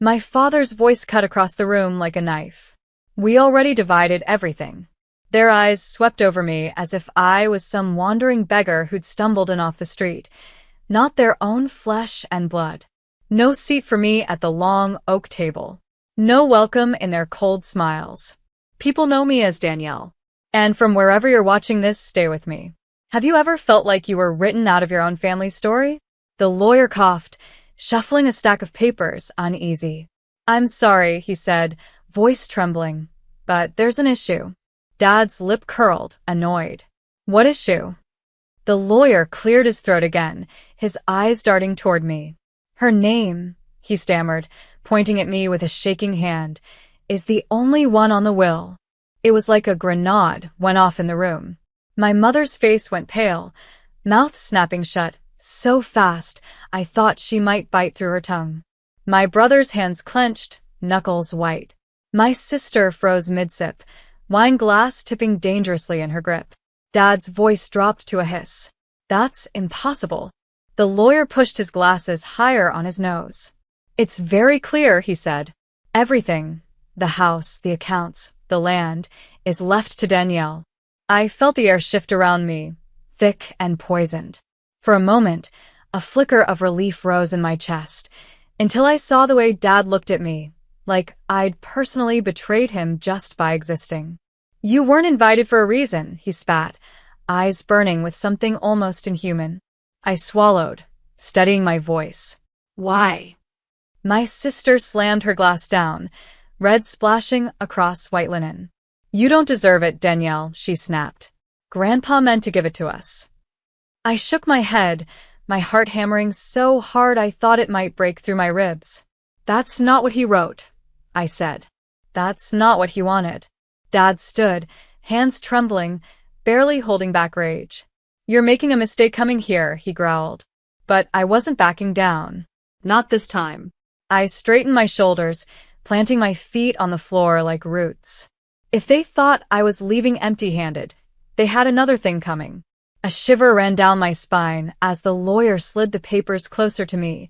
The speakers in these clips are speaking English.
My father's voice cut across the room like a knife. We already divided everything. Their eyes swept over me as if I was some wandering beggar who'd stumbled in off the street, not their own flesh and blood. No seat for me at the long oak table. No welcome in their cold smiles. People know me as Danielle. And from wherever you're watching this, stay with me. Have you ever felt like you were written out of your own family's story? The lawyer coughed, shuffling a stack of papers, uneasy. I'm sorry, he said, voice trembling, but there's an issue. Dad's lip curled, annoyed. What issue? The lawyer cleared his throat again, his eyes darting toward me. Her name, he stammered, pointing at me with a shaking hand, is the only one on the will. It was like a grenade went off in the room. My mother's face went pale, mouth snapping shut, so fast I thought she might bite through her tongue. My brother's hands clenched, knuckles white. My sister froze mid-sip, wine glass tipping dangerously in her grip. Dad's voice dropped to a hiss. That's impossible. The lawyer pushed his glasses higher on his nose. It's very clear, he said. Everything, the house, the accounts, the land, is left to Danielle. I felt the air shift around me, thick and poisoned. For a moment, a flicker of relief rose in my chest, until I saw the way Dad looked at me, like I'd personally betrayed him just by existing. You weren't invited for a reason, he spat, eyes burning with something almost inhuman. I swallowed, steadying my voice. Why? My sister slammed her glass down, red splashing across white linen. You don't deserve it, Danielle, she snapped. Grandpa meant to give it to us. I shook my head, my heart hammering so hard I thought it might break through my ribs. That's not what he wrote, I said. That's not what he wanted. Dad stood, hands trembling, barely holding back rage. You're making a mistake coming here, he growled. But I wasn't backing down. Not this time. I straightened my shoulders, planting my feet on the floor like roots. If they thought I was leaving empty-handed, they had another thing coming. A shiver ran down my spine as the lawyer slid the papers closer to me,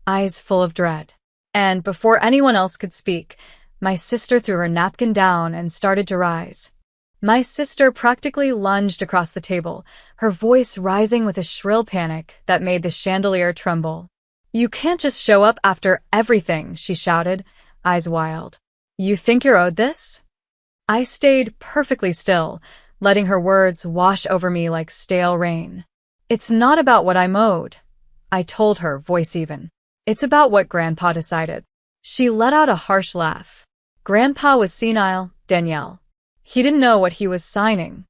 eyes full of dread. And before anyone else could speak, my sister threw her napkin down and started to rise. My sister practically lunged across the table, her voice rising with a shrill panic that made the chandelier tremble. You can't just show up after everything, she shouted, eyes wild. You think you're owed this? I stayed perfectly still, letting her words wash over me like stale rain. It's not about what I'm owed, I told her, voice even. It's about what Grandpa decided. She let out a harsh laugh. Grandpa was senile, Danielle. He didn't know what he was signing.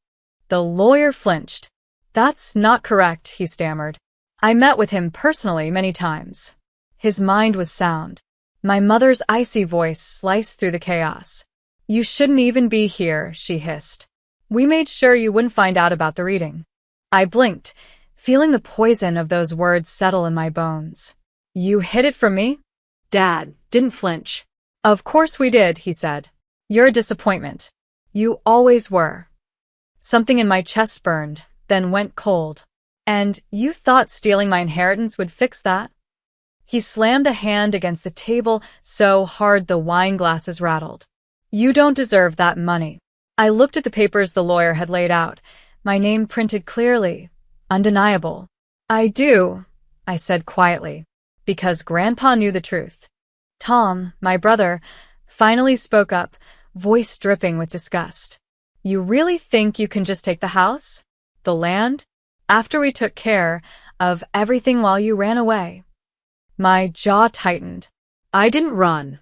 The lawyer flinched. That's not correct, he stammered. I met with him personally many times. His mind was sound. My mother's icy voice sliced through the chaos. You shouldn't even be here, she hissed. We made sure you wouldn't find out about the reading. I blinked, feeling the poison of those words settle in my bones. You hid it from me? Dad didn't flinch. Of course we did, he said. You're a disappointment. You always were. Something in my chest burned, then went cold. And you thought stealing my inheritance would fix that? He slammed a hand against the table so hard the wine glasses rattled. You don't deserve that money. I looked at the papers the lawyer had laid out, my name printed clearly, undeniable. I do, I said quietly, because Grandpa knew the truth. Tom, my brother, finally spoke up, voice dripping with disgust. You really think you can just take the house? The land? After we took care of everything while you ran away? My jaw tightened. I didn't run,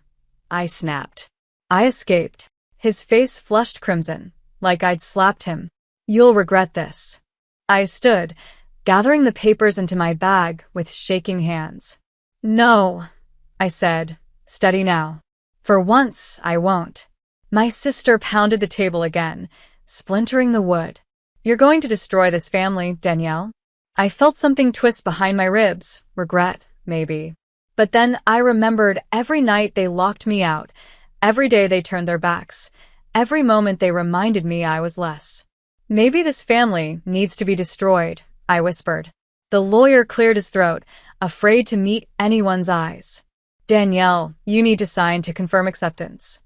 I snapped. I escaped. His face flushed crimson, like I'd slapped him. You'll regret this. I stood, gathering the papers into my bag with shaking hands. No, I said, steady now. For once, I won't. My sister pounded the table again, splintering the wood. You're going to destroy this family, Danielle. I felt something twist behind my ribs, regret, maybe. But then I remembered every night they locked me out, every day they turned their backs, every moment they reminded me I was less. Maybe this family needs to be destroyed, I whispered. The lawyer cleared his throat, afraid to meet anyone's eyes. Danielle, you need to sign to confirm acceptance.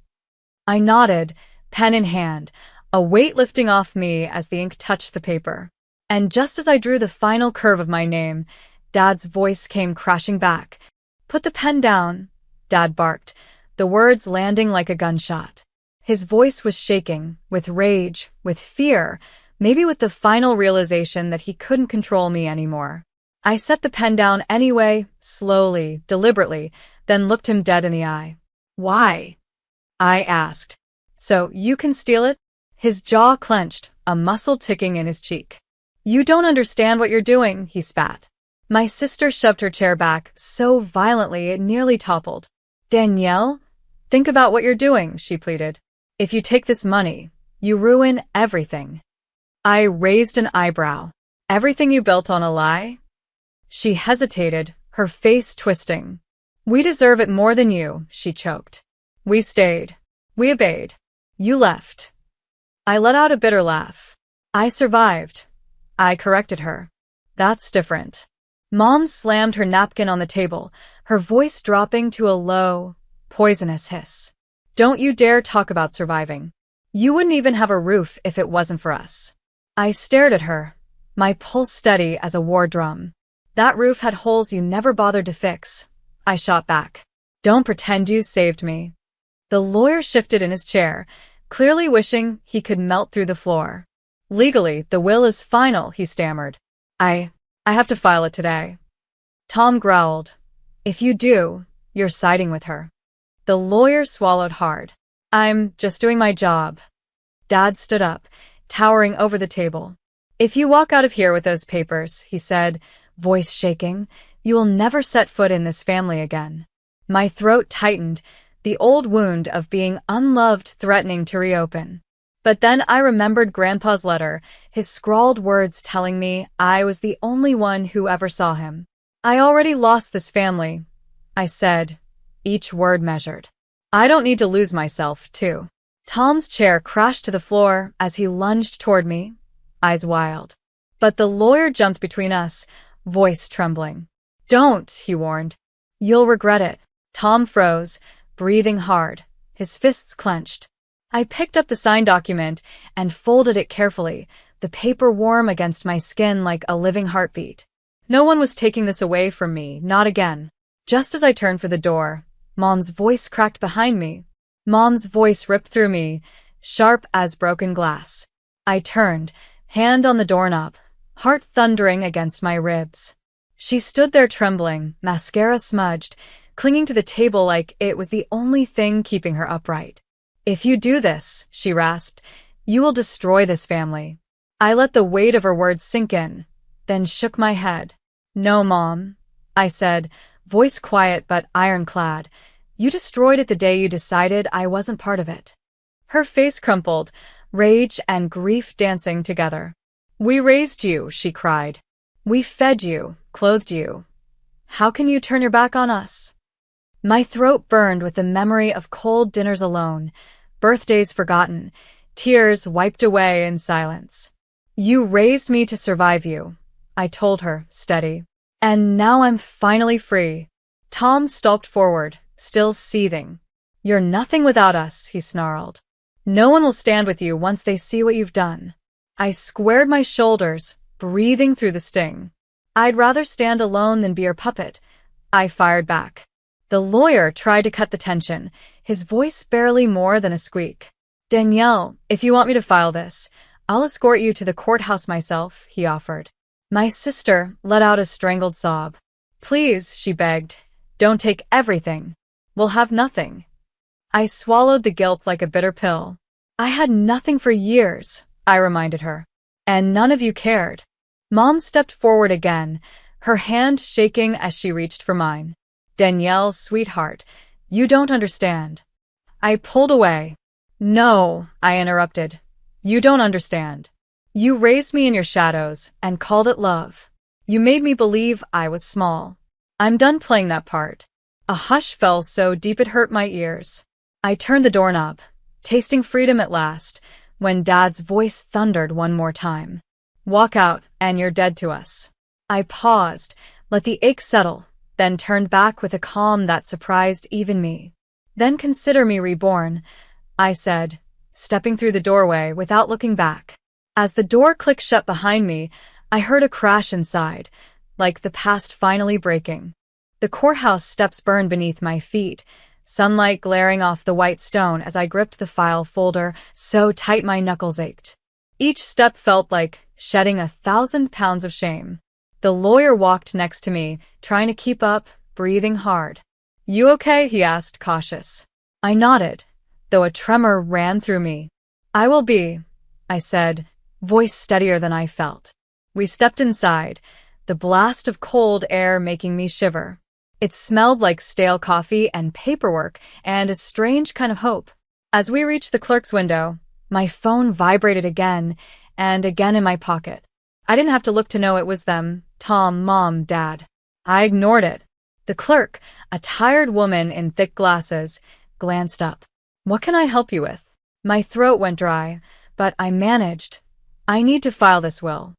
I nodded, pen in hand, a weight lifting off me as the ink touched the paper. And just as I drew the final curve of my name, Dad's voice came crashing back. "Put the pen down," Dad barked, the words landing like a gunshot. His voice was shaking, with rage, with fear, maybe with the final realization that he couldn't control me anymore. I set the pen down anyway, slowly, deliberately, then looked him dead in the eye. "Why?" I asked. "So you can steal it?" His jaw clenched, a muscle ticking in his cheek. "You don't understand what you're doing," he spat. My sister shoved her chair back so violently it nearly toppled. "Danielle, think about what you're doing," she pleaded. "If you take this money, you ruin everything." I raised an eyebrow. "Everything you built on a lie?" She hesitated, her face twisting. "We deserve it more than you," she choked. "We stayed. We obeyed. You left." I let out a bitter laugh. "I survived." I corrected her. "That's different." Mom slammed her napkin on the table, her voice dropping to a low, poisonous hiss. "Don't you dare talk about surviving. You wouldn't even have a roof if it wasn't for us." I stared at her, my pulse steady as a war drum. "That roof had holes you never bothered to fix," I shot back. "Don't pretend you saved me." The lawyer shifted in his chair, clearly wishing he could melt through the floor. "Legally, the will is final," he stammered. I have to file it today." Tom growled. "If you do, you're siding with her." The lawyer swallowed hard. "I'm just doing my job." Dad stood up, towering over the table. "If you walk out of here with those papers," he said, voice shaking, "you will never set foot in this family again." My throat tightened, the old wound of being unloved threatening to reopen. But then I remembered Grandpa's letter, his scrawled words telling me I was the only one who ever saw him. "I already lost this family," I said, each word measured. "I don't need to lose myself, too." Tom's chair crashed to the floor as he lunged toward me, eyes wild. But the lawyer jumped between us, voice trembling. "Don't," he warned. "You'll regret it." Tom froze, breathing hard, his fists clenched. I picked up the signed document and folded it carefully, the paper warm against my skin like a living heartbeat. No one was taking this away from me, not again. Just as I turned for the door, Mom's voice cracked behind me. Mom's voice ripped through me, sharp as broken glass. I turned, hand on the doorknob, heart thundering against my ribs. She stood there trembling, mascara smudged, clinging to the table like it was the only thing keeping her upright. "If you do this," she rasped, "you will destroy this family." I let the weight of her words sink in, then shook my head. "No, Mom," I said, voice quiet but ironclad. "You destroyed it the day you decided I wasn't part of it." Her face crumpled, rage and grief dancing together. "We raised you," she cried. "We fed you, clothed you. How can you turn your back on us?" My throat burned with the memory of cold dinners alone, birthdays forgotten, tears wiped away in silence. "You raised me to survive you," I told her, steady. "And now I'm finally free." Tom stalked forward, still seething. "You're nothing without us," he snarled. "No one will stand with you once they see what you've done." I squared my shoulders, breathing through the sting. "I'd rather stand alone than be your puppet," I fired back. The lawyer tried to cut the tension, his voice barely more than a squeak. "Danielle, if you want me to file this, I'll escort you to the courthouse myself," he offered. My sister let out a strangled sob. "Please," she begged, "don't take everything. We'll have nothing." I swallowed the guilt like a bitter pill. "I had nothing for years," I reminded her. "And none of you cared." Mom stepped forward again, her hand shaking as she reached for mine. "Danielle, sweetheart, you don't understand." I pulled away. "No," I interrupted. "You don't understand. You raised me in your shadows and called it love. You made me believe I was small. I'm done playing that part." A hush fell so deep it hurt my ears. I turned the doorknob, tasting freedom at last, when Dad's voice thundered one more time. "Walk out, and you're dead to us." I paused, let the ache settle, then turned back with a calm that surprised even me. "Then consider me reborn," I said, stepping through the doorway without looking back. As the door clicked shut behind me, I heard a crash inside, like the past finally breaking. The courthouse steps burned beneath my feet, sunlight glaring off the white stone as I gripped the file folder so tight my knuckles ached. Each step felt like shedding 1,000 pounds of shame. The lawyer walked next to me, trying to keep up, breathing hard. "You okay?" he asked, cautious. I nodded, though a tremor ran through me. "I will be," I said, voice steadier than I felt. We stepped inside, the blast of cold air making me shiver. It smelled like stale coffee and paperwork and a strange kind of hope. As we reached the clerk's window, my phone vibrated again and again in my pocket. I didn't have to look to know it was them, Tom, Mom, Dad. I ignored it. The clerk, a tired woman in thick glasses, glanced up. "What can I help you with?" My throat went dry, but I managed. "I need to file this will."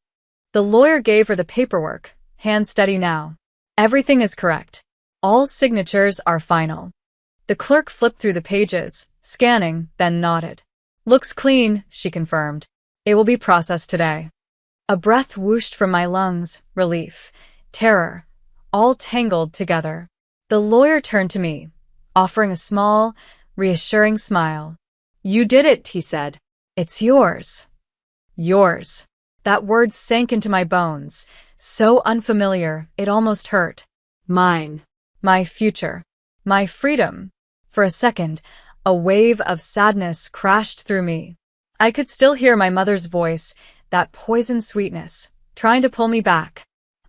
The lawyer gave her the paperwork, hands steady now. "Everything is correct. All signatures are final." The clerk flipped through the pages, scanning, then nodded. "Looks clean," she confirmed. "It will be processed today." A breath whooshed from my lungs, relief, terror, all tangled together. The lawyer turned to me, offering a small, reassuring smile. "You did it," he said. "It's yours." Yours. That word sank into my bones, so unfamiliar it almost hurt. Mine. My future. My freedom. For a second, a wave of sadness crashed through me. I could still hear my mother's voice, that poison sweetness, trying to pull me back.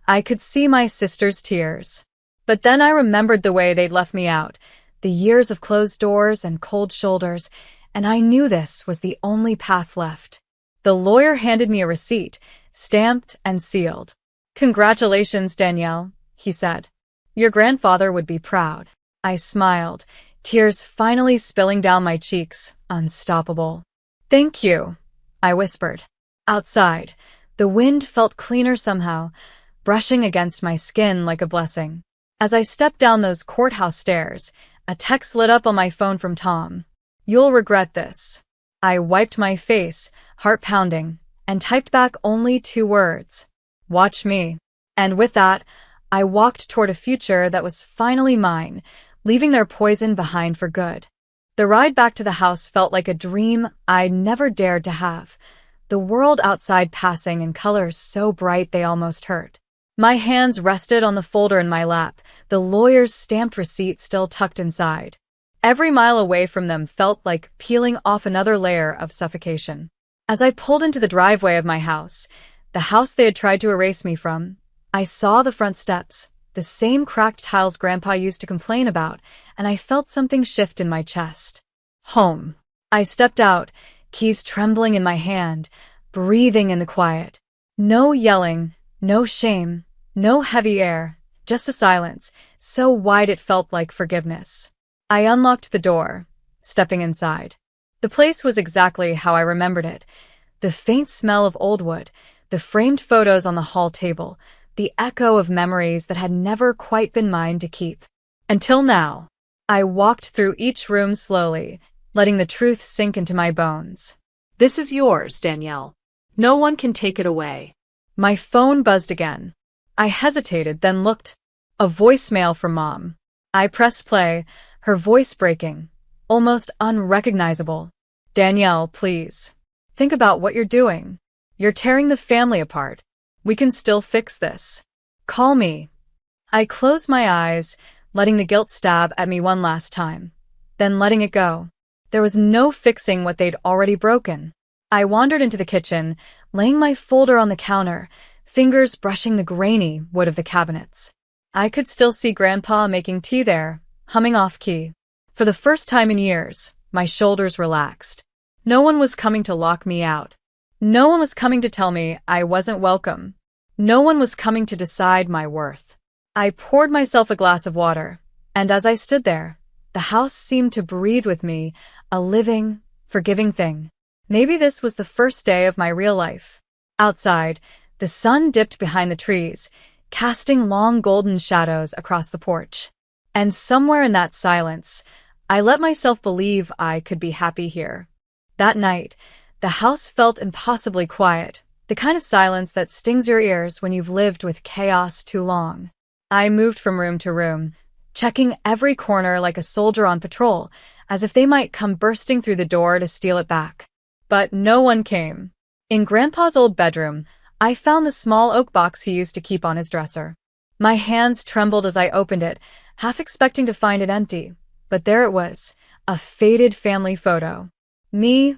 I could see my sister's tears. But then I remembered the way they'd left me out, the years of closed doors and cold shoulders, and I knew this was the only path left. The lawyer handed me a receipt, stamped and sealed. "Congratulations, Danielle," he said. "Your grandfather would be proud." I smiled, tears finally spilling down my cheeks, unstoppable. "Thank you," I whispered. Outside, the wind felt cleaner somehow, brushing against my skin like a blessing. As I stepped down those courthouse stairs, a text lit up on my phone from Tom. "You'll regret this." I wiped my face, heart pounding, and typed back only 2 words. "Watch me." And with that, I walked toward a future that was finally mine, leaving their poison behind for good. The ride back to the house felt like a dream I'd never dared to have, the world outside passing in colors so bright they almost hurt. My hands rested on the folder in my lap, the lawyer's stamped receipt still tucked inside. Every mile away from them felt like peeling off another layer of suffocation. As I pulled into the driveway of my house, the house they had tried to erase me from, I saw the front steps, the same cracked tiles Grandpa used to complain about, and I felt something shift in my chest. Home. I stepped out, keys trembling in my hand, breathing in the quiet. No yelling, no shame, no heavy air, just a silence, so wide it felt like forgiveness. I unlocked the door, stepping inside. The place was exactly how I remembered it. The faint smell of old wood, the framed photos on the hall table, the echo of memories that had never quite been mine to keep. Until now. I walked through each room slowly, letting the truth sink into my bones. "This is yours, Danielle. No one can take it away." My phone buzzed again. I hesitated, then looked. A voicemail from Mom. I pressed play, her voice breaking, almost unrecognizable. "Danielle, please. Think about what you're doing. You're tearing the family apart. We can still fix this. Call me." I closed my eyes, letting the guilt stab at me one last time, then letting it go. There was no fixing what they'd already broken. I wandered into the kitchen, laying my folder on the counter, fingers brushing the grainy wood of the cabinets. I could still see Grandpa making tea there, humming off-key. For the first time in years, my shoulders relaxed. No one was coming to lock me out. No one was coming to tell me I wasn't welcome. No one was coming to decide my worth. I poured myself a glass of water, and as I stood there, the house seemed to breathe with me, a living, forgiving thing. Maybe this was the first day of my real life. Outside, the sun dipped behind the trees, casting long golden shadows across the porch. And somewhere in that silence, I let myself believe I could be happy here. That night, the house felt impossibly quiet, the kind of silence that stings your ears when you've lived with chaos too long. I moved from room to room, checking every corner like a soldier on patrol, as if they might come bursting through the door to steal it back. But no one came. In Grandpa's old bedroom, I found the small oak box he used to keep on his dresser. My hands trembled as I opened it, half expecting to find it empty. But there it was, a faded family photo. Me,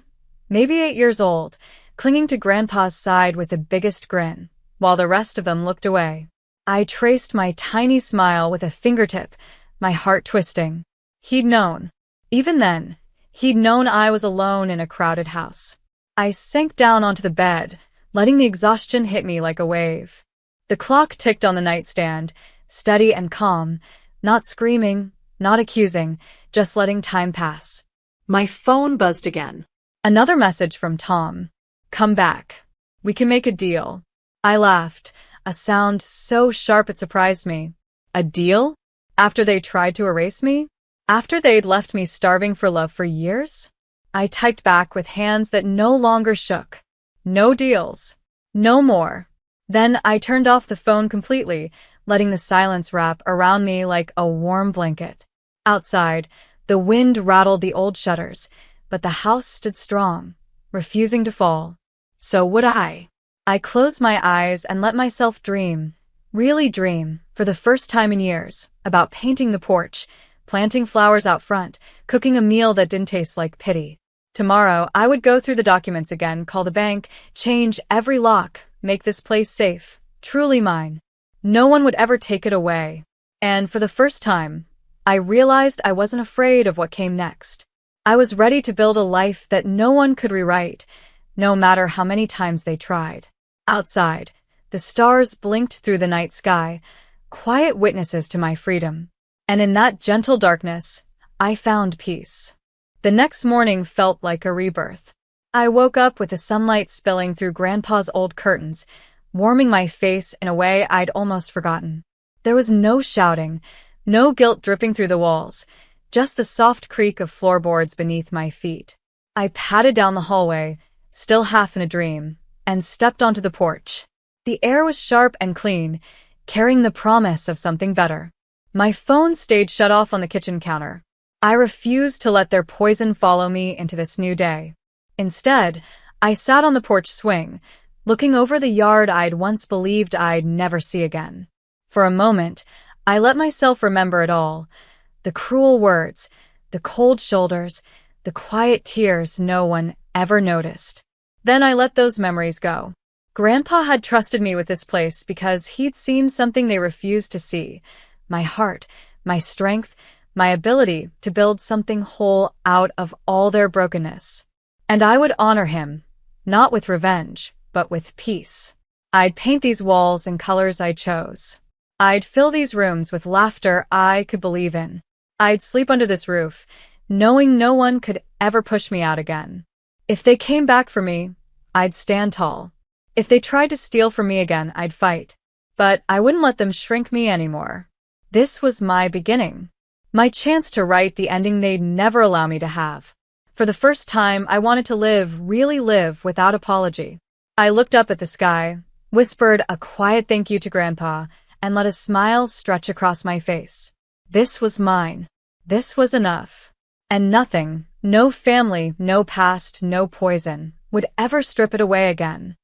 maybe 8 years old, clinging to Grandpa's side with the biggest grin, while the rest of them looked away. I traced my tiny smile with a fingertip, my heart twisting. He'd known. Even then, he'd known I was alone in a crowded house. I sank down onto the bed, letting the exhaustion hit me like a wave. The clock ticked on the nightstand, steady and calm, not screaming, not accusing, just letting time pass. My phone buzzed again. Another message from Tom. Come back. We can make a deal. I laughed, a sound so sharp it surprised me. A deal? After they tried to erase me? After they'd left me starving for love for years? I typed back with hands that no longer shook. No deals. No more. Then I turned off the phone completely, letting the silence wrap around me like a warm blanket. Outside, the wind rattled the old shutters, but the house stood strong, refusing to fall. So would I. I closed my eyes and let myself dream, really dream, for the first time in years, about painting the porch, planting flowers out front, cooking a meal that didn't taste like pity. Tomorrow, I would go through the documents again, call the bank, change every lock, make this place safe, truly mine. No one would ever take it away. And for the first time, I realized I wasn't afraid of what came next. I was ready to build a life that no one could rewrite, no matter how many times they tried. Outside, the stars blinked through the night sky, quiet witnesses to my freedom. And in that gentle darkness, I found peace. The next morning felt like a rebirth. I woke up with the sunlight spilling through Grandpa's old curtains, warming my face in a way I'd almost forgotten. There was no shouting, no guilt dripping through the walls, just the soft creak of floorboards beneath my feet. I padded down the hallway, still half in a dream, and stepped onto the porch. The air was sharp and clean, carrying the promise of something better. My phone stayed shut off on the kitchen counter. I refused to let their poison follow me into this new day. Instead, I sat on the porch swing, looking over the yard I'd once believed I'd never see again. For a moment, I let myself remember it all. The cruel words, the cold shoulders, the quiet tears no one ever noticed. Then I let those memories go. Grandpa had trusted me with this place because he'd seen something they refused to see. My heart, my strength, my ability to build something whole out of all their brokenness. And I would honor him, not with revenge, but with peace. I'd paint these walls in colors I chose. I'd fill these rooms with laughter I could believe in. I'd sleep under this roof, knowing no one could ever push me out again. If they came back for me, I'd stand tall. If they tried to steal from me again, I'd fight. But I wouldn't let them shrink me anymore. This was my beginning. My chance to write the ending they'd never allow me to have. For the first time, I wanted to live, really live, without apology. I looked up at the sky, whispered a quiet thank you to Grandpa, and let a smile stretch across my face. This was mine. This was enough. And nothing, no family, no past, no poison, would ever strip it away again.